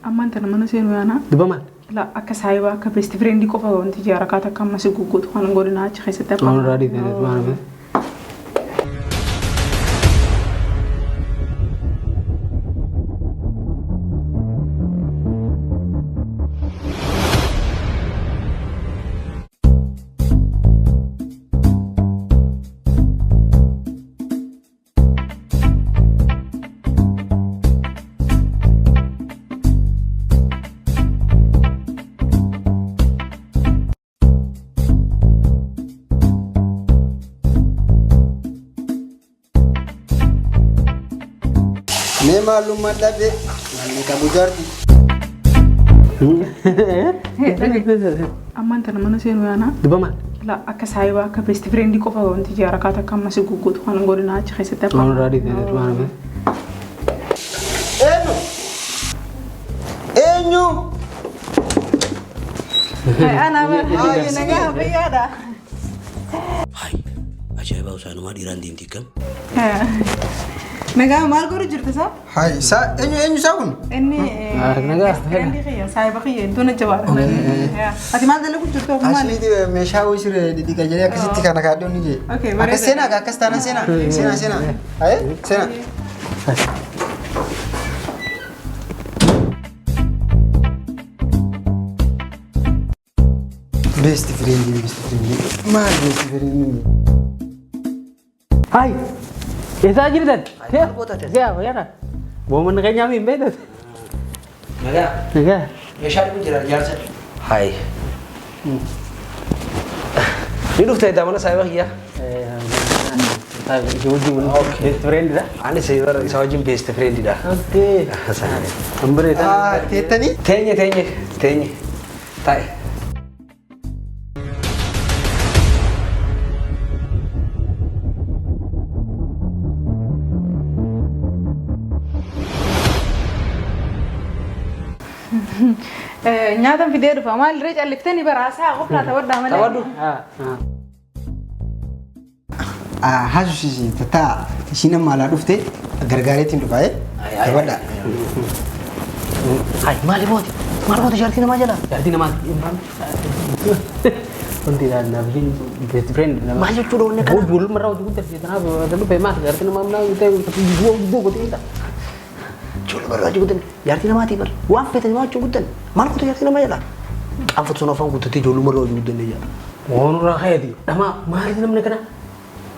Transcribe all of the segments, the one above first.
Ammaan tana mana seenu yaana. Duba maal? La akka saayibaa akka best friend qofa wanti jaara kaata akka ammas guguutu kan godina achi keessatti akka. Waan raadii ta'e maal? Mee maalum madhabe namni qabu jaarti. Ammaan tana mana seenu yaana. Duba maal? La akka saayibaa akka best friend qofa wanti jaara kaata akka ammas guguutu kan godina achi keessatti akka. Waan raadii ta'e maal? Eenyu? Ana nagaa fayyaadha. Hai, ajaa'iba usaanuma dhiiraan deemti kam? Nagaa maal godhu jirta saa? Hai, eenyu isaa kun? Inni nagaa. friend kiyya saayiba kiyya iddoo jabaadha. Ati maal dalagu jirtu maal? Asliiti meeshaa wayisire dhidhiqa jedhee akkasitti kana kaaddoon ni jee. Okay, Akkas seenaa akkas taana seenaa. Seenaa. Hai, seenaa. Best friend. Maal best friend? Hai. Isa jirtan? Maal goota ta'e? Yaa wayyaadha. Booman keenyaa miin beektas. Nagaa. Nagaa. Meeshaa dhibu jira jaarsa. Hai. Ni dhufte mana saayiba kiyya. Best friend dha. Ani saayiba isa wajjin best friend dha. Okay. Ambere Ah, teettanii? Teenye. Taa'e. Nyaata fidee dhufa maalirree calliftanii baraasaa qoflaa tawadhaa malee. Tawadhu. Haasuusi tataa ishiin amma alaa dhufte gargaareetiin dhufa taphadha. Hai, maali booti? Maal booti jaartii namaa jala? Jaartii namaa. Wanti naaf best friend. Maal jechuudha wanni kana? Wal marraa hojii guddaa kanaaf dhufe maal jaartii namaa naa ta'e guddoo godhee Coba baru aja gudan. Jaartii namaati bar. Waan feetan maa jechuun gudan. Maal kutu jaartii namaa jala? Qaanfatu sun afaan guutatee ijoollu marraa hojii gudan jala. Wanurraa hayati. Nama maaliif namni kana?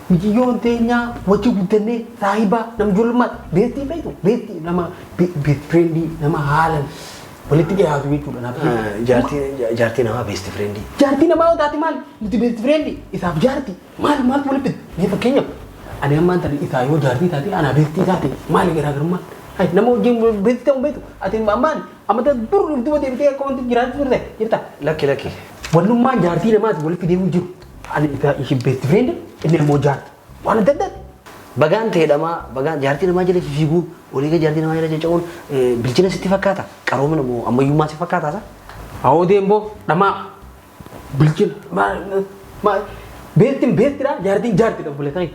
Miciyyoon teenyaa wajji guddannee saahibaa nama ijoollumaa beektii beektu beektii nama best friendii nama haalan walitti dhiyaatu jechuudha naaf. Jaartii namaa best friendii. Jaartii namaa yoo taate maal? Nuti best friendii isaaf jaartii maal maaltu walitti mee fakkeenyaaf ani ammaan tana isaa yoo jaartii taate ana beektii taate maali garaagarummaa? Hai, nama wajjin beektii ta'uu beektu ati ammaan ammata dur dhuftuu deemtee akka wanti jiraatu turte jirta. Lakki. Wannummaan jaartii namaati walitti deemuu jiru. Ani ishee best friend inni immoo jaartii. Waan adda addaati. Bagaan ta'edhama bagaan jaartii namaa jala fiiguu olii jaartii namaa jala jaja'uun bilchina sitti fakkaata. Qaroomina moo ammayyummaa si fakkaata sa? Hawoo deemboo dhamaa bilchina beektiin beektidha jaartiin jaartidha bulee ta'e.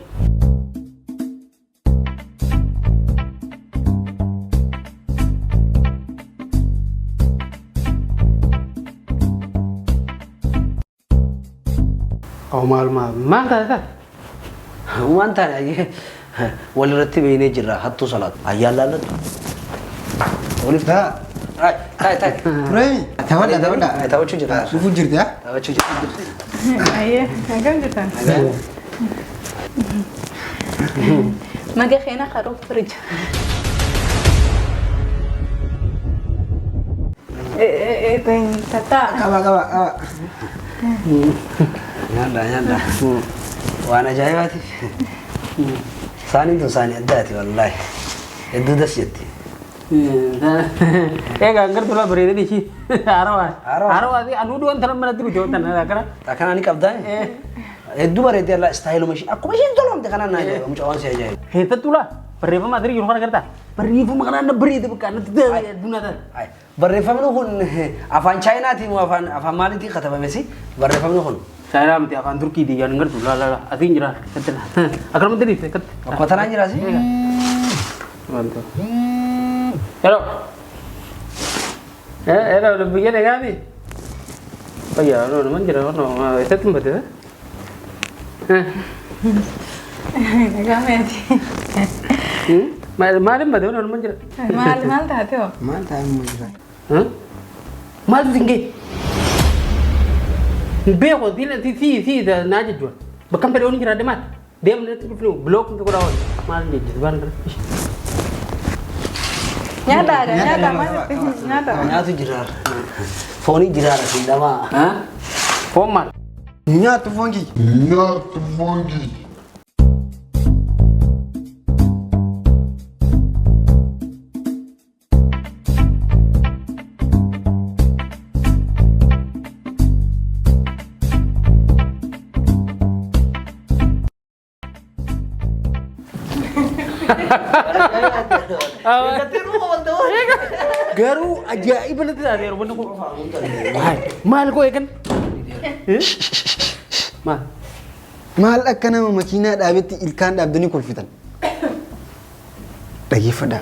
Maal taate? Waan taane walirratti beeynee jirra hattuu salaatu. Ayyaan laallatu. Waliif Taa. taa'e. Tureemi. Taphadha. Taphachuu jira. Dhufuu jirti haa? Taphachuu jira. Ayyee nagaan jirtan. Naga keena qaroo firija. Tataa. Qaba. Nyaadha. Waan ajaa'ibaati. Saaniin tun saanii addaati wallaahi. Hedduu das jetti. Egaa gartuu laa bareedanii ishii haarawaa. Haarawaa. Anuu dhuwan tanan manatti miti waan tanan akkana. Akkanaa ni qabdaa. Hedduu bareedee allaa istaayiluma ishii akkuma ishiin tolomte kanaan naa ajaa'iba mucaa waan si ajaa'iba. Keessattuu laa barreeffama asirii jiru kana gartaa. Barreeffama kanaan na bareede bakka natti addunyaa taate. Barreeffamni kun afaan chaayinaatiin moo afaan maaliitiin katabame si barreeffamni kun. Saya mesti akan Turki di yang ngerti lah asing jira akan menteri dekat kota nanya sih mantap hello Era udah bikin ya kami. Oh iya, no, naman jira, no, itu tempat ya. Nagameti. Malam ba no, naman jira. Mal taate ho. Maal taa'e immoo jira. Maal tinggi. Beko, ti da naji jual. Bakam pada orang jira demat. Dia melihat itu blok untuk orang. Maal dia jual. Nyata nyata. Nyaatu jiraar. Foonii jiraara sindama. Formal. Nyaatu fongi. Garu ajaib banget tadi rumah aku. Mal ko kan? Mal. Maal akka nama makiinaa dhaabetti ilkaan dhaabdanii kolfitan. Dhageeffadhaa.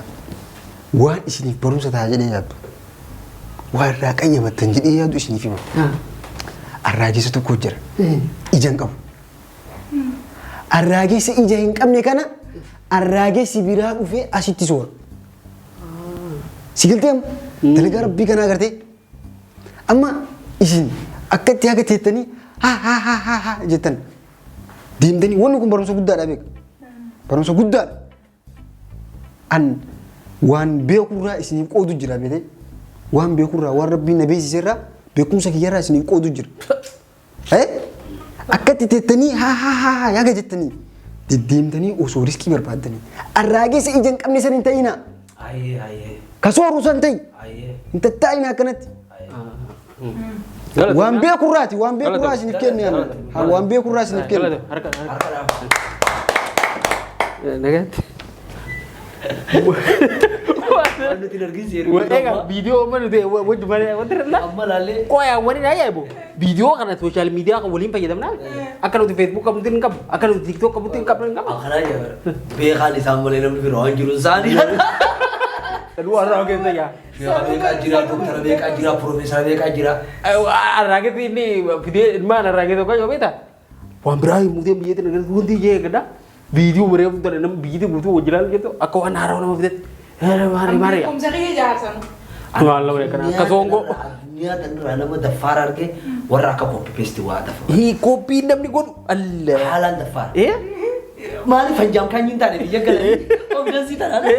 Waan isiniif barumsa ta'a jedhee yaaddu. Waan irraa qayyabattan jedhee yaaddu isiniif hima. Arraageessa tokko jira. Ija hin qabu. Arraageessa ija hin qabne kana arraageessi biraa dhufee asitti soora. Sigalteem dalagaa rabbii kanaa agartee amma isin akkatti haga teettanii ha jettan deemtanii wanni kun barumsa guddaadha beeka. Barumsa guddaadha. An waan beekurraa isiniif qoodu jira beekee waan beekurraa waan rabbiin na beeksiserraa beekumsa kiyyarraa isiniif qoodu jira. Akkatti teettanii ha haga jettanii deddeemtanii osoo riskii barbaaddanii arraageessa ija hin qabne san hin ta'inaa. Kasooru san ta'e hin tattaa'inaa akkanatti. Waan beekurraati waan beekurraa isiniif kenne waan beekurraa isiniif kenne. Nagatti. Ega video mana tu wajib mana wanti lah. Kau yang wani naya ibu. Video karena sosial media kau boleh pakai mana? Akan untuk Facebook kamu tin kap, akan untuk TikTok kamu tin kap kan? Akan aja. Bekali sambal ini lebih rohan jurusan. Kedua orang gitu ya. Beka jira dokter, beka jira profesor, beka jira. Orang gitu ini video mana orang gitu kan? Coba tak. Wan berai mungkin dia tu negara tuan dia kada. Video mereka tu ada video butuh jalan gitu. Aku anara nama video. Mari. Om sari jasan. Kalau mereka nak kasonggo. Niat dan rana mau daftar arke, warna aku kopi festival daftar. Hi kopi nam ni kon. Allah. Halan daftar. Eh? Mali panjang kan cinta ni, dia kan? Om jangan cinta ada.